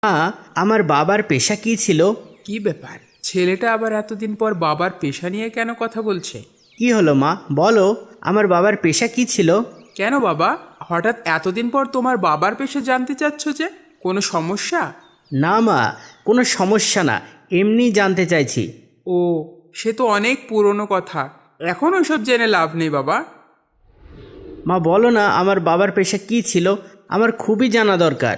আমার বাবার পেশা কি ছিল? কি ব্যাপার, ছেলেটা আবার এতদিন পর বাবার পেশা নিয়ে কেন কথা বলছে? কি হলো মা, বলো, আমার বাবার পেশা কি ছিল? কেন বাবা, হঠাৎ এতদিন পর তোমার বাবার পেশা জানতে চাচ্ছ যে? কোনো সমস্যা? না মা, কোনো সমস্যা না, এমনি জানতে চাইছি। ও, সে তো অনেক পুরনো কথা, এখন ওইসব জেনে লাভ নেই বাবা। মা বলো না, আমার বাবার পেশা কি ছিল, আমার খুবই জানা দরকার।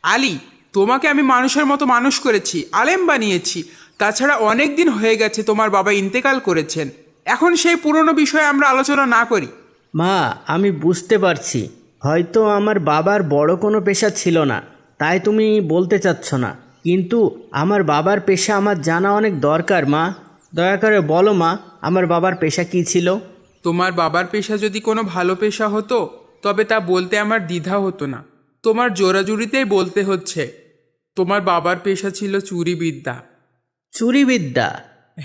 আলী, তোমাকে আমি মানুষের মতো মানুষ করেছি, আলেম বানিয়েছি। তাছাড়া অনেক দিন হয়ে গেছে তোমার বাবা ইন্তেকাল করেছেন। এখন সেই পুরনো বিষয়ে আমরা আলোচনা না করি। মা, আমি বুঝতে পারছি, হয়তো আমার বাবার বড় কোনো পেশা ছিল না, তাই তুমি বলতে চাচ্ছ না, কিন্তু আমার বাবার পেশা আমার জানা অনেক দরকার। মা, দয়া করে বলো মা, আমার বাবার পেশা কি ছিল? তোমার বাবার পেশা যদি কোনো ভালো পেশা হতো তবে তা বলতে আমার দ্বিধা হতো না। তোমার জোরাজুরিতেই বলতে হচ্ছে, তোমার বাবার পেশা ছিল চুরিবিদ্যা। চুরিবিদ্যা?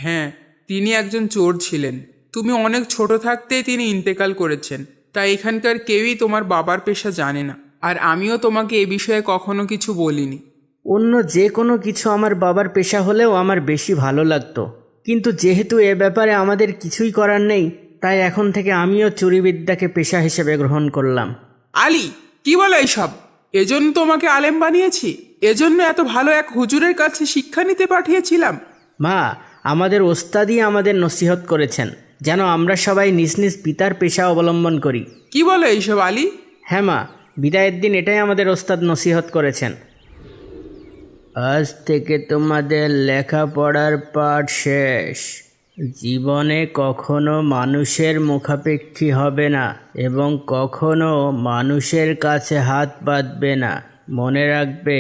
হ্যাঁ, তিনি একজন চোর ছিলেন। তুমি অনেক ছোট থাকতেই তিনি ইন্তেকাল করেছেন, তাই এখানকার কেউই তোমার বাবার পেশা জানে না। আর আমিও তোমাকে এ বিষয়ে কখনো কিছু বলিনি। অন্য যে কোনো কিছু আমার বাবার পেশা হলেও আমার বেশি ভালো লাগতো, কিন্তু যেহেতু এ ব্যাপারে আমাদের কিছুই করার নেই, তাই এখন থেকে আমিও চুরিবিদ্যাকে পেশা হিসেবে গ্রহণ করলাম। আলী, কি বলো এইসব? এজন্য তোমাকে আলেম বানিয়েছি? এজন্য এত ভালো এক হুজুরের কাছে শিক্ষা নিতে পাঠিয়েছিলাম? মা, আমাদের ওস্তাদই আমাদের নসিহত করেছেন যেন আমরা সবাই নিজ নিজ পিতার পেশা অবলম্বন করি। কি বলো এইসব আলী? হ্যাঁ মা, বিদায়ের দিন এটাই আমাদের ওস্তাদ নসিহত করেছেন। আজ থেকে তোমাদের লেখাপড়ার পাঠ শেষ। জীবনে কখনো মানুষের মুখাপেক্ষী হবে না এবং কখনো মানুষের কাছে হাত পাতবে না। মনে রাখবে,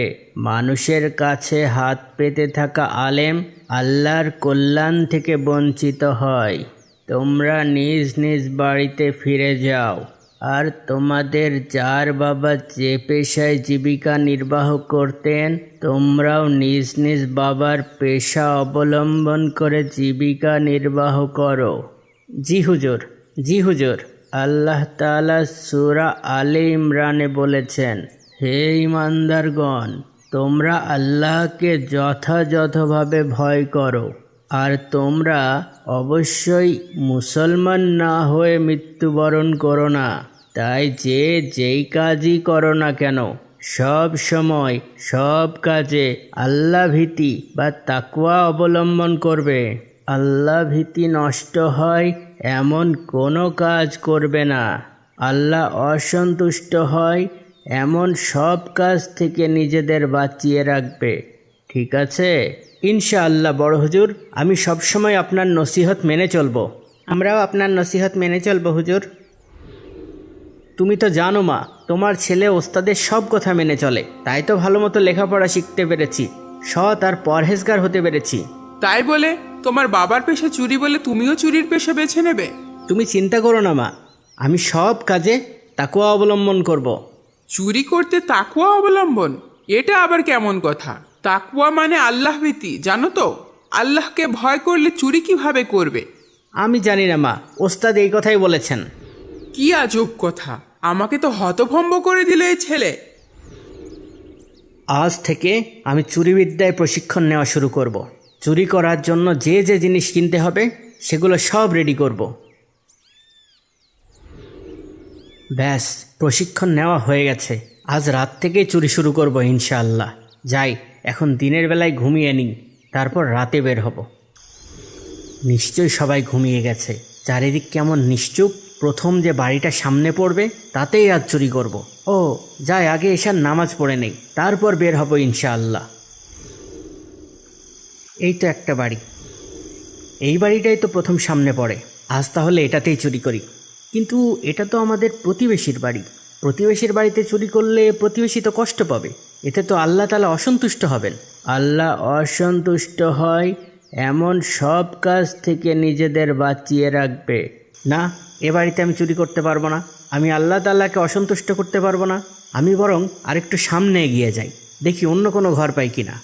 মানুষের কাছে হাত পেতে থাকা আলেম আল্লাহর কল্যাণ থেকে বঞ্চিত হয়। তোমরা নিজ নিজ বাড়িতে ফিরে যাও। আর তোমাদের যার বাবা যে পেশায় জীবিকা নির্বাহ করতেন, তোমরাও নিজ নিজ বাবার পেশা অবলম্বন করে জীবিকা নির্বাহ করো। জি হুজুর, জি হুজুর। আল্লাহ তাআলা সূরা আলে ইমরানে বলেছেন, হে ঈমানদারগণ, তোমরা আল্লাহকে যথাযথভাবে ভয় করো, আর তোমরা অবশ্যই মুসলমান না হয়ে মৃত্যুবরণ করো না। তাই যে যেই কাজই করো না কেন, সব সময় সব কাজে আল্লাহ ভীতি বা তাকওয়া অবলম্বন করবে। আল্লাহ ভীতি নষ্ট হয় এমন কোনো কাজ করবে না। আল্লাহ অসন্তুষ্ট হয় এমন সব কাজ থেকে নিজেদের বাঁচিয়ে রাখবে। ঠিক আছে? ইনশাআল্লাহ বড় হুজুর, আমি সবসময় আপনার নসিহত মেনে চলব। আমরাও আপনার নসিহত মেনে চলব হুজুর। তুমি তো জানো মা, তোমার ছেলে ওস্তাদের সব কথা মেনে চলে, তাই তো ভালো মতো লেখাপড়া শিখতে পেরেছি, সৎ আর পরহেজগার হতে পেরেছি। তাই বলে তোমার বাবার পেশা চুরি বলে তুমিও চুরির পেশা বেছে নেবে? তুমি চিন্তা করো না মা, আমি সব কাজে তাকওয়া অবলম্বন করব। চুরি করতে তাকওয়া অবলম্বন? এটা আবার কেমন কথা? তাকওয়া মানে আল্লাহ ভীতি, জানো তো? আল্লাহকে ভয় করলে চুরি কিভাবে করবে? আমি জানি না মা, ওস্তাদ এই কথাই বলেছেন। কি আজব কথা, আমাকে তো হতভম্ব করে দিল এই ছেলে। আজ থেকে আমি চুরিবিদ্যায় প্রশিক্ষণ নেওয়া শুরু করব। চুরি করার জন্য যে যে জিনিস কিনতে হবে সেগুলো সব রেডি করব। ব্যাস, প্রশিক্ষণ নেওয়া হয়ে গেছে, আজ রাত থেকেই চুরি শুরু করব ইনশাআল্লাহ। যাই, এখন দিনের বেলায় ঘুমিয়ে নিই, তারপর রাতে বের হব। নিশ্চয়ই সবাই ঘুমিয়ে গেছে, চারিদিক কেমন নিশ্চুপ। প্রথম যে বাড়িটা সামনে পড়বে তাতেই আজ চুরি করব। ও যাই, আগে এশার নামাজ পড়ে নেই, তারপর বের হব ইনশাআল্লাহ। এই তো একটা বাড়ি, এই বাড়িটাই তো প্রথম সামনে পড়ে, আজ তাহলে এটাতেই চুরি করি। কিন্তু এটা তো আমাদের প্রতিবেশীর বাড়ি, প্রতিবেশীর বাড়িতে চুরি করলে প্রতিবেশী তো কষ্ট পাবে, এতে তো আল্লাহ তাআলা অসন্তুষ্ট হবেন। আল্লাহ অসন্তুষ্ট হয় এমন সব কাজ থেকে নিজেদের বাঁচিয়ে রাখবে। না, এ বাড়িতে আমি চুরি করতে পারবো না, আমি আল্লাহ তাআলাকে অসন্তুষ্ট করতে পারবো না। আমি বরং আরেকটু সামনে এগিয়ে যাই, দেখি অন্য কোনো ঘর পাই কিনা।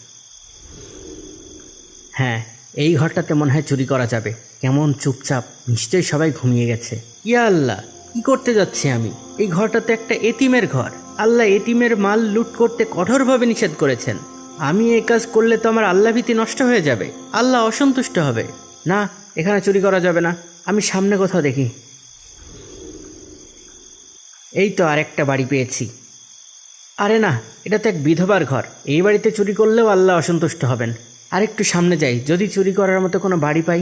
হ্যাঁ, এই ঘরটাতে মনে হয় চুরি করা যাবে, কেমন চুপচাপ, নিশ্চয়ই সবাই ঘুমিয়ে গেছে। ইয়া আল্লাহ, কি করতে যাচ্ছি আমি? এই ঘরটাতে একটা এতিমের ঘর, আল্লাহ এতিমের মাল লুট করতে কঠোরভাবে নিষেধ করেছেন। আমি এই কাজ করলে তো আমার আল্লাহ ভীতি নষ্ট হয়ে যাবে, আল্লাহ অসন্তুষ্ট হবে। না, এখানে চুরি করা যাবে না, আমি সামনে কোথাও দেখি। এই তো আরেকটা বাড়ি পেয়েছি। আরে না, এটা তো এক বিধবার ঘর, এই বাড়িতে চুরি করলেও আল্লাহ অসন্তুষ্ট হবেন। আরেকটু সামনে যাই, যদি চুরি করার মতো কোনো বাড়ি পাই।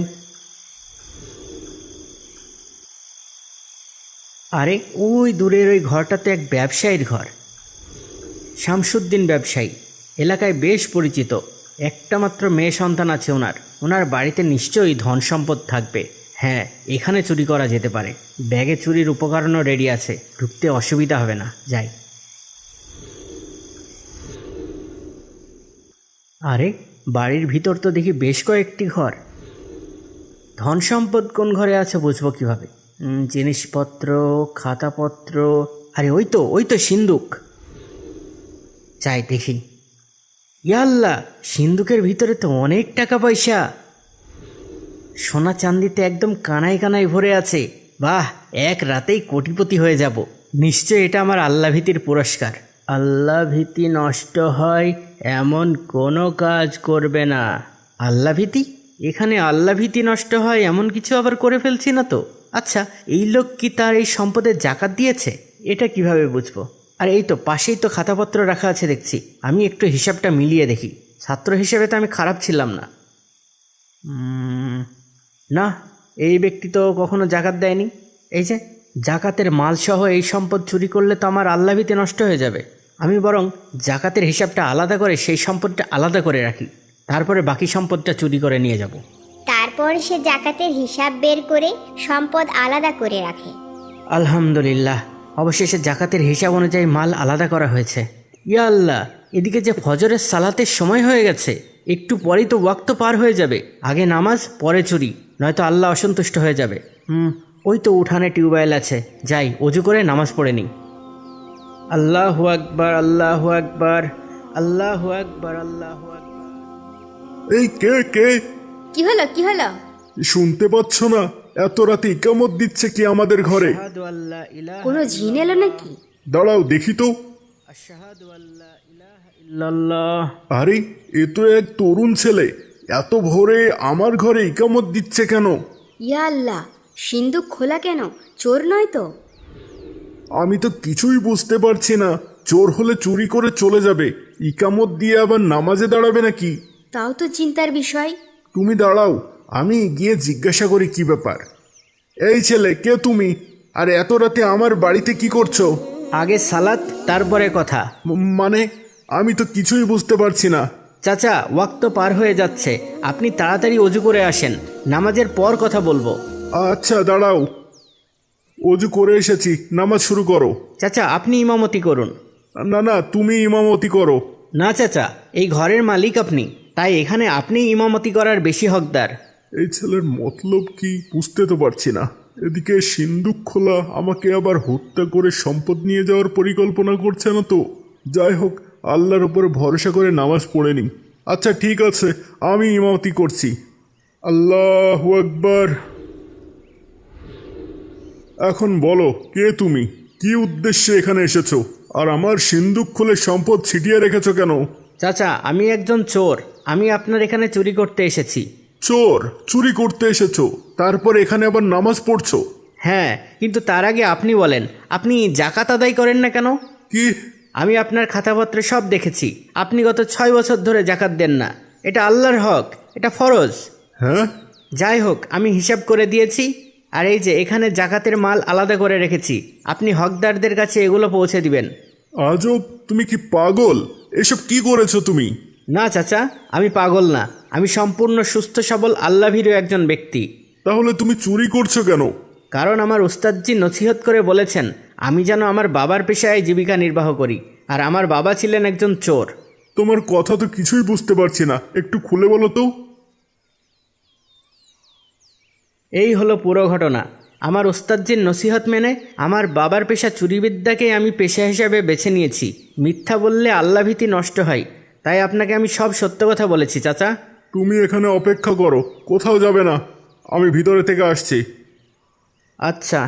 আরে ওই দূরের ওই ঘরটাতে এক ব্যবসায়ীর ঘর, শামসুদ্দিন ব্যবসায়ী, এলাকায় বেশ পরিচিত। একটা মাত্র মেয়ে সন্তান আছে ওনার। ওনার বাড়িতে নিশ্চয়ই ধন সম্পদ থাকবে। হ্যাঁ, এখানে চুরি করা যেতে পারে। ব্যাগে চুরির উপকরণও রেডি আছে, ঢুকতে অসুবিধা হবে না। যাই। আরে বাড়ির ভিতর তো দেখি বেশ কয়েকটি ঘর। ধন সম্পদ কোন ঘরে আছে বুঝবো কিভাবে? জিনিসপত্র, খাতাপত্র, আরে ওই তো সিন্দুক। যাই দেখি। ইয়াল্লা, সিন্দুকের ভিতরে তো অনেক টাকা পয়সা, সোনা চান্দিতে একদম কানায় কানায় ভরে আছে। বাহ, এক রাতেই কোটিপতি হয়ে যাব। নিশ্চয় এটা আমার আল্লাহ ভীতির পুরস্কার। আল্লাহ ভীতি নষ্ট হয় এমন কোনো কাজ করবে না। আল্লাহ ভীতি? এখানে আল্লাহ ভীতি নষ্ট হয় এমন কিছু আবার করে ফেলছি না তো? আচ্ছা, এই লোক কি তার এই সম্পদের জাকাত দিয়েছে? এটা কিভাবে বুঝবো? আর এই তো পাশেই তো খাতাপত্র রাখা আছে দেখছি, আমি একটু হিসাবটা মিলিয়ে দেখি। ছাত্র হিসেবে তো আমি খারাপ ছিলাম না। না, এই ব্যক্তি তো কখনো জাকাত দেয়নি। এই যে জাকাতের মালসহ এই সম্পদ চুরি করলে তো আমার আল্লাহ ভীতি নষ্ট হয়ে যাবে। আমি বরং জাকাতের হিসাবটা আলাদা করে সেই সম্পদটা আলাদা করে রাখি, তারপরে বাকি সম্পদটা চুরি করে নিয়ে যাব। তারপর সে জাকাতের হিসাব বের করে সম্পদ আলাদা করে রাখে। আলহামদুলিল্লাহ, অবশেষে জাকাতের হিসাব অনুযায়ী মাল আলাদা করা হয়েছে। ইয়া আল্লাহ, এদিকে যে ফজরের সালাতের সময় হয়ে গেছে, একটু পরেই তো ওয়াক্ত পার হয়ে যাবে। আগে নামাজ, পরে চুরি, নয়তো আল্লাহ অসন্তুষ্ট হয়ে যাবে। ওই তো উঠানে টিউবওয়েল আছে, যাই অজু করে নামাজ পড়ে নিই। আল্লাহু আকবার, আল্লাহু আকবার, আল্লাহু আকবার, আল্লাহু আকবার। এই কে কে? কি হলো কি হলো? শুনতে পাচ্ছ না? এত রাতে ইকামত দিচ্ছে কি আমাদের ঘরে? আশহাদু আল্লা ইলাহা কোনো জিন এলো নাকি? দাঁড়াও দেখি তো। আশহাদু আল্লা ইলাহা ইল্লাল্লাহ। আরে এ তো এক তরুণ ছেলে, এত ভোরে আমার ঘরে ইকামত দিচ্ছে কেন? ইয়া আল্লাহ, সিন্দুক খোলা কেন? চোর নয় তো? আমি তো কিছুই বুঝতে পারছি না। চোর হলে চুরি করে চলে যাবে, ইকামত দিয়ে আবার নামাজে দাঁড়াবে নাকি? তাও তো চিন্তার বিষয়। তুমি দাঁড়াও, আমি গিয়ে জিজ্ঞাসা করি কি ব্যাপার। এই ছেলে, কে তুমি? আর এত রাতে আমার বাড়িতে কি করছো? আগে সালাত, তারপরে কথা। মানে আমি তো কিছুই বুঝতে পারছি না। চাচা, ওয়াক্ত পার হয়ে যাচ্ছে, আপনি তাড়াতাড়ি অজু করে আসেন, নামাজের পর কথা বলবো। আচ্ছা দাঁড়াও, অজু করে এসেছি, নামাজ শুরু করো। চাচা, আপনি ইমামতি করুন। না না, তুমি ইমামতি করো। না চাচা, এই ঘরের মালিক আপনি, তাই এখানে আপনি ইমামতি করার বেশি হকদার। এই ছেলের মতলব কি বুঝতে তো পারছি না। এদিকে সিন্দুক খোলা, আমাকে আবার হত্যা করে সম্পদ নিয়ে যাওয়ার পরিকল্পনা করছে না তো? যাই হোক, আল্লাহর উপরে ভরসা করে নামাজ পড়ে নি। আচ্ছা ঠিক আছে, আমি ইমামতি করছি। আল্লাহু আকবার। এখন বলো, কে তুমি? কি উদ্দেশ্যে এখানে এসেছো? আর আমার সিন্দুক খুলে সম্পদ ছিটিয়ে রেখেছো কেন? চাচা, আমি একজন চোর, আমি আপনার এখানে চুরি করতে এসেছি। চোর? চুরি করতে এসেছো, তারপর এখানে আবার নামাজ পড়ছো? হ্যাঁ, কিন্তু তার আগে আপনি বলেন, আপনি জাকাত আদায় করেন না কেন? কি? আমি আপনার খাতাপত্রে সব দেখেছি, আপনি গত 6 বছর ধরে জাকাত দেন না। এটা আল্লাহর হক, এটা ফরজ। হ্যাঁ? যাই হোক, আমি হিসাব করে দিয়েছি, আর এই যে এখানে জাকাতের মাল আলাদা করে রেখেছি, আপনি হকদারদের কাছে এগুলো পৌঁছে দিবেন। আজব, তুমি কি পাগল? এসব কি করেছো তুমি? না চাচা, আমি পাগল না, আমি সম্পূর্ণ সুস্থ সবল আল্লাভীরু একজন ব্যক্তি। তাহলে তুমি চুরি করছো কেন? কারণ আমার উস্তাদজি নছিহত করে বলেছেন আমি যেন আমার বাবার পেশায় জীবিকা নির্বাহ করি, আর আমার বাবা ছিলেন একজন চোর। তোমার কথা তো কিছুই বুঝতে পারছি না, একটু খুলে বলো তো। এই হলো পুরো ঘটনা। আমার ওস্তাদজির নসিহত মেনে আমার বাবার পেশা চুরিবিদ্যাকেই আমি পেশা হিসাবে বেছে নিয়েছি। মিথ্যা বললে আল্লাভীতি নষ্ট হয়, তাই আপনাকে আমি সব সত্য কথা বলেছি চাচা। তুমি এখানে অপেক্ষা করো, কোথাও যাবে না, আমি ভিতরে থেকে আসছি। আচ্ছা।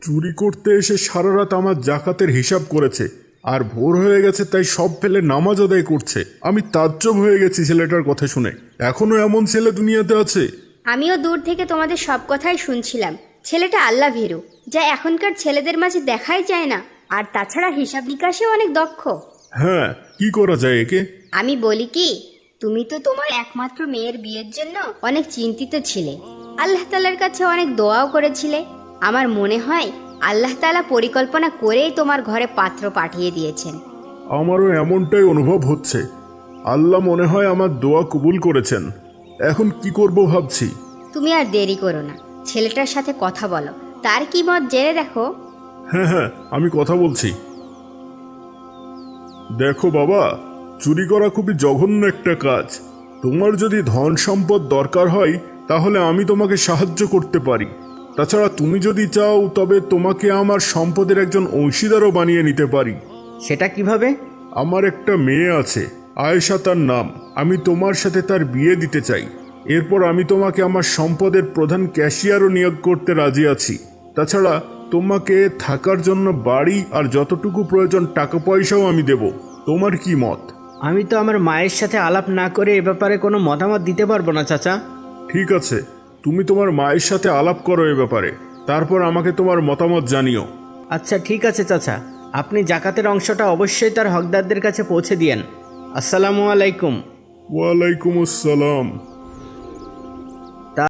চুরি করতে এসে সারা রাত আমার জাকাতের হিসাব করেছে, আর ভোর হয়ে গেছে তাই সব ফেলে নামাজ আদায় করছে। আমি তাজ্জব হয়ে গেছি ছেলেটার কথা শুনে। এখনো এমন ছেলে দুনিয়াতে আছে? আমিও দূর থেকে তোমাদের সব কথাই শুনছিলাম। ছেলেটা আল্লাহ ভীরু, যা এখনকার ছেলেদের মাঝে দেখাই যায় না। আর তাছাড়া হিসাব নিকাশেও অনেক দক্ষ। হ্যাঁ, কি করা যায় একে? আমি বলি কি, তুমি তো তোমার একমাত্র মেয়ের বিয়ের জন্য অনেক চিন্তিত ছিলে, আল্লাহ তাআলার কাছে অনেক দোয়াও করেছিলে। আমার মনে হয় আল্লাহ তাআলা পরিকল্পনা করেই তোমার ঘরে পাত্র পাঠিয়ে দিয়েছেন। আমারও এমনটাই অনুভব হচ্ছে। আল্লাহ মনে হয় আমার দোয়া কবুল করেছেন। এখন কি করব ভাবছি। তুমি আর দেরি করো না, ছেলেটার সাথে কথা বলো, তার কি মত জেনে দেখো। হ্যাঁ হ্যাঁ, আমি কথা বলছি। দেখো বাবা, চুরি করা খুবই জঘন্য একটা কাজ। তোমার যদি ধন সম্পদ দরকার হয় তাহলে আমি তোমাকে সাহায্য করতে পারি। তাছাড়া তুমি যদি চাও তবে তোমাকে আমার সম্পদের একজন অংশীদারও বানিয়ে নিতে পারি। সেটা কিভাবে? আমার একটা মেয়ে আছে, আয়েশা তার নাম। আমি তোমার সাথে তার বিয়ে দিতে চাই। এরপর আমি তোমাকে আমার সম্পদের প্রধান ক্যাশিয়ারও নিয়োগ করতে রাজি আছি। তাছাড়া তোমাকে থাকার জন্য বাড়ি আর যতটুকু প্রয়োজন টাকা পয়সাও আমি দেব। তোমার কি মত? আমি তো আমার মায়ের সাথে আলাপ না করে এ ব্যাপারে কোনো মতামত দিতে পারবো না চাচা। ঠিক আছে, তুমি তোমার মায়ের সাথে আলাপ করো এ ব্যাপারে, তারপর আমাকে তোমার মতামত জানিও। আচ্ছা ঠিক আছে চাচা, আপনি জাকাতের অংশটা অবশ্যই তার হকদারদের কাছে পৌঁছে দিয়েন। আসসালামু আলাইকুম। ওয়ালাইকুম আসসালাম।